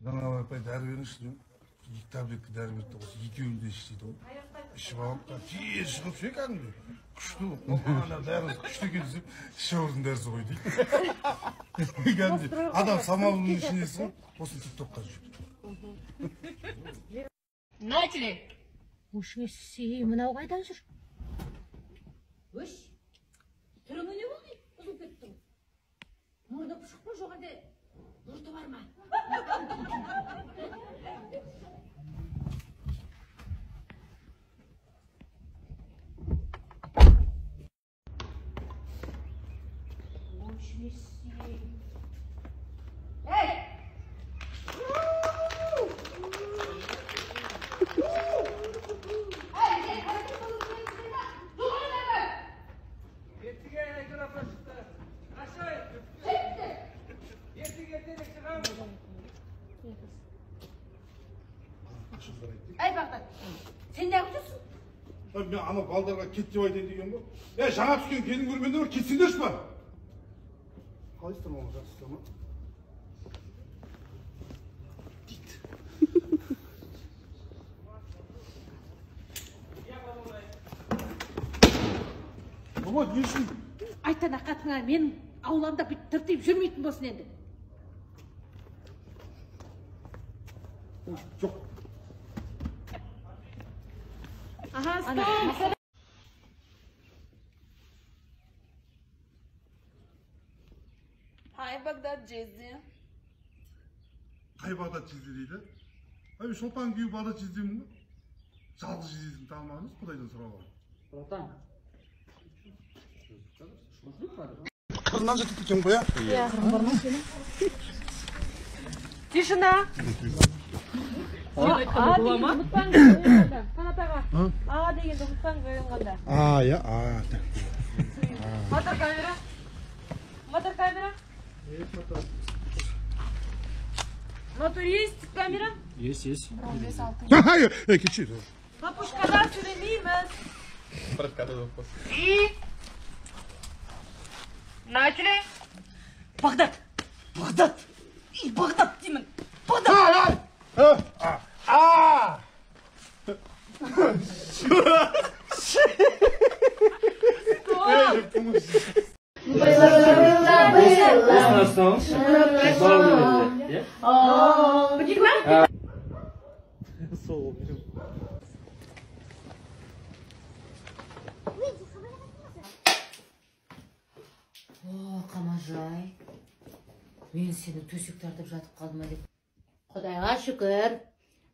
Жаңа апай дәрі беріңізші деймін. 2 таблетка дәрі берді осы екеуін де ішті ғой. Ішіп алып тез шығып ше кәдімгі. Күшті. Ана дәрі күшті екен десем, ішеуірдің дәрісі ғой дейді. Кәдімгі адам самаудың ішіне сығып, осы тиктокқа жүрді. Начали. Ошыңа сей мынау қайдан жүр? Өш. Түріңі не болды? Ұзып кеттің. Мұрны пұшық па жоқ әлде мұрты бар ма? Ай Бағдат, сен не қылып жүрсің? Мен ана балдарға кет деп айтайын деген ғой. Жаңа түскен келін көргендер кетсеңдерші ба? Қалайсыздар ма, жақсысыздар ма? Баба, не үшін? Айтан ақатыңа менің ауламда бүйтіп тыртиып жүрмейтін болсын енді. Жоқ. Aha, stop! Hi Baghdad Cezdi. Қай Бағдат жезде дейді? Шолпан күйеу Бағдат жездемін ғой. Жалғыз жездесін танымаңыз, Құдайдан сұрап алып. Қызынан жетіп кеткен ғой, Иә. Тишина! Ұмытпаңыз Қанат аға. Дегенді ұмытпаңыз оянғанда. Иә, Мотор камера. Мотор камера. Мотор есть камера? Есть. Кечи. Папушкадан сөйлемейміз. И... Начали. Бағдат! Бағдат деймін! Бағдат! Бөтек ма? Қамажай, мен сені төсек тартып жатып қалдым деп. Құдайға шүкір,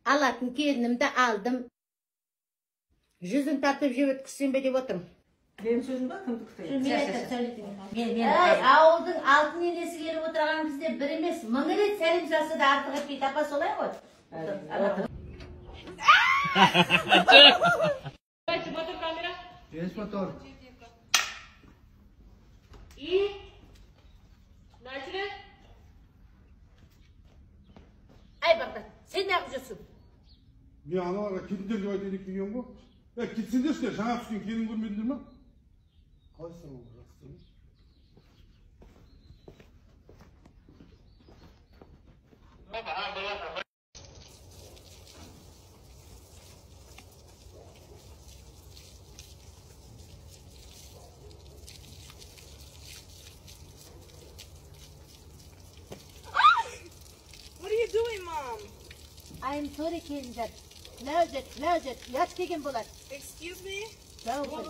алатын келінімді алдым. Жүзін тартып жеп өткізсем бе деп отырмын. Benim sözüm bak, kımdık Ауылдың алтын енесі келіп отырған бізде бір емес, мың рет сәлем жасы да артық етпейді, апа солай ғой. Мотор камера. Есть мотор. И... Начали. Ай Бағдат, сен не қылып жүрсің? Мен аналарға кетіңдер деп айтайын деп келген ғой. Кетсеңдерші, жаңа түскен келін көрмедіңдер ма? Қалайсыздар ма, жақсысыздар ма? What are you doing, Mom? I'm sorry келіндер. Ләзет, ят деген болар. Excuse me? Ләзет.